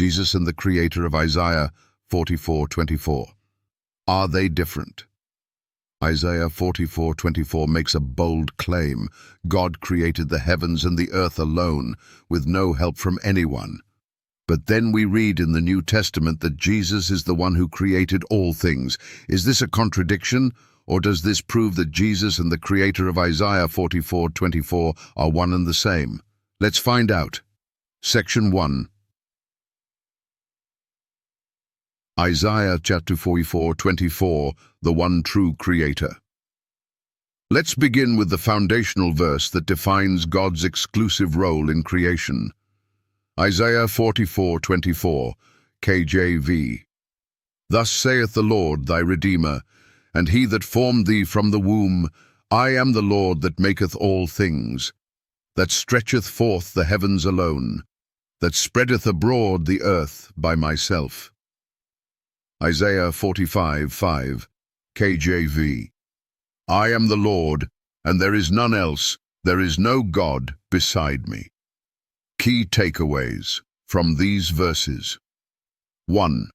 Jesus and the creator of Isaiah 44:24. Are they different? Isaiah 44:24 makes a bold claim. God created the heavens and the earth alone, with no help from anyone. But then we read in the New Testament that Jesus is the one who created all things. Is this a contradiction, or does this prove that Jesus and the creator of Isaiah 44:24 are one and the same? Let's find out. Section 1. Isaiah chapter 44:24, the one true creator. Let's begin with the foundational verse that defines God's exclusive role in creation. Isaiah 44:24, KJV. Thus saith the Lord thy Redeemer, and he that formed thee from the womb, I am the Lord that maketh all things, that stretcheth forth the heavens alone, that spreadeth abroad the earth by myself. Isaiah 45:5, KJV. I am the Lord, and there is none else, there is no God beside me. Key takeaways from these verses. 1.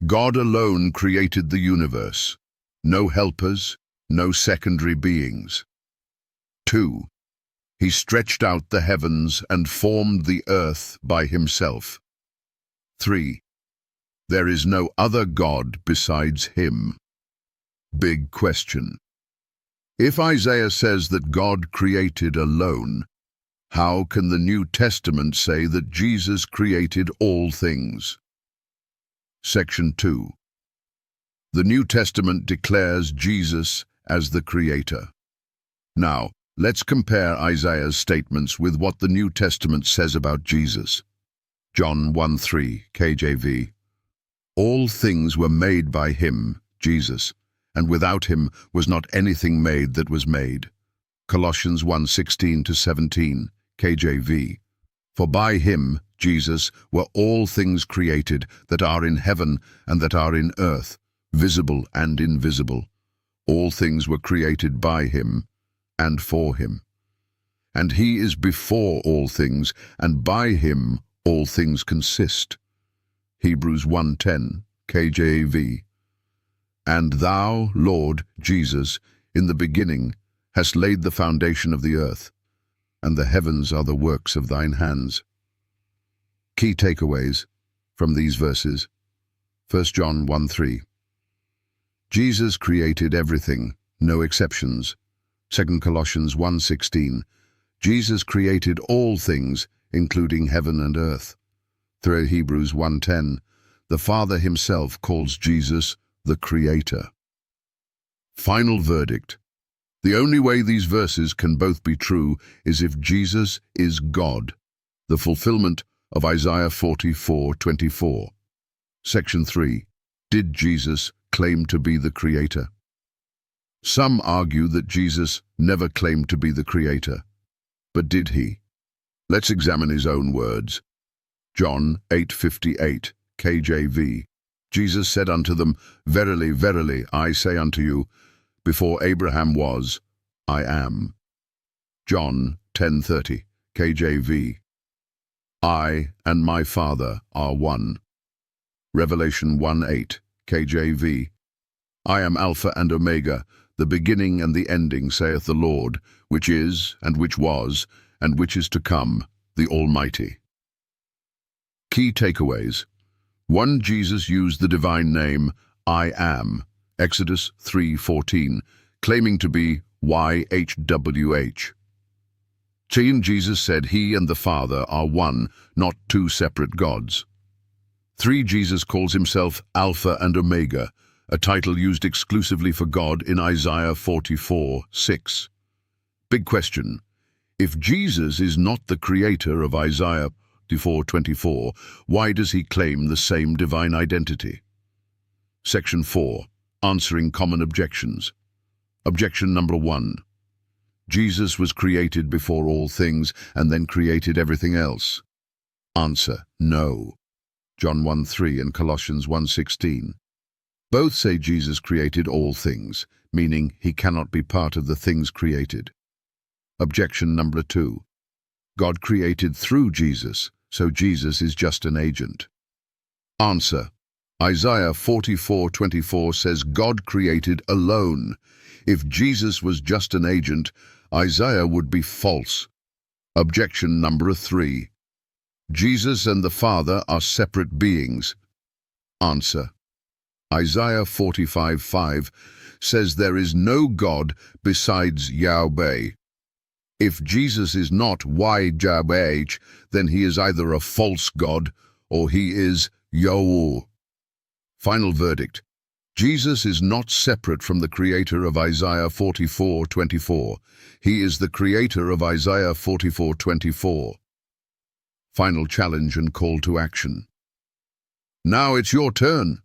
God alone created the universe. No helpers, no secondary beings. 2. He stretched out the heavens and formed the earth by himself. 3. There is no other God besides him. Big question. If Isaiah says that God created alone, how can the New Testament say that Jesus created all things? Section 2. The New Testament declares Jesus as the Creator. Now, let's compare Isaiah's statements with what the New Testament says about Jesus. John 1:3, KJV. All things were made by him, Jesus, and without him was not anything made that was made. Colossians 1:16-17, KJV. For by him, Jesus, were all things created that are in heaven and that are in earth, visible and invisible. All things were created by him and for him. And he is before all things, and by him all things consist. Hebrews 1:10, KJV. And thou, Lord Jesus, in the beginning hast laid the foundation of the earth, and the heavens are the works of thine hands. Key takeaways from these verses. 1 John 1:3. Jesus created everything, no exceptions. 2 Colossians 1:16. Jesus created all things, including heaven and earth. 3 Hebrews 1:10. The Father himself calls Jesus the Creator. Final verdict. The only way these verses can both be true is if Jesus is God, the fulfillment of Isaiah 44:24. Section 3. Did Jesus claim to be the Creator? Some argue that Jesus never claimed to be the Creator. But did he? Let's examine his own words. John 8:58, KJV. Jesus said unto them, Verily, verily, I say unto you, before Abraham was, I am. John 10:30, KJV. I and my Father are one. Revelation 1:8, KJV. I am Alpha and Omega, the beginning and the ending, saith the Lord, which is, and which was, and which is to come, the Almighty. Key takeaways. 1. Jesus used the divine name, I am, Exodus 3:14, claiming to be YHWH. 2. Jesus said he and the Father are one, not two separate gods. 3. Jesus calls himself Alpha and Omega, a title used exclusively for God in Isaiah 44:6. Big question. If Jesus is not the creator of Isaiah 44:24, why does he claim the same divine identity? Section 4. Answering common objections. Objection number 1. Jesus was created before all things and then created everything else. Answer: no. John 1:3 and Colossians 1:16. Both say Jesus created all things, meaning he cannot be part of the things created. Objection number 2. God created through Jesus, so Jesus is just an agent. Answer. Isaiah 44:24 says God created alone. If Jesus was just an agent, Isaiah would be false. Objection number 3. Jesus and the Father are separate beings. Answer. Isaiah 45:5 says there is no God besides Yahweh. If Jesus is not Yahweh, then he is either a false God or he is Yahweh. Final verdict. Jesus is not separate from the creator of Isaiah 44:24. He is the creator of Isaiah 44:24. Final challenge and call to action. Now it's your turn.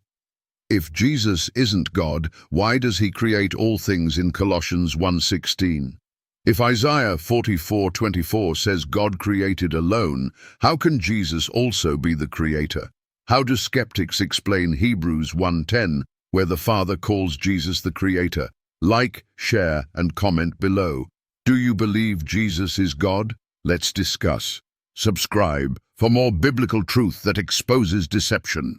If Jesus isn't God, why does he create all things in Colossians 1:16? If Isaiah 44:24 says God created alone, how can Jesus also be the creator? How do skeptics explain Hebrews 1:10, where the Father calls Jesus the creator? Like, share, and comment below. Do you believe Jesus is God? Let's discuss. Subscribe for more biblical truth that exposes deception.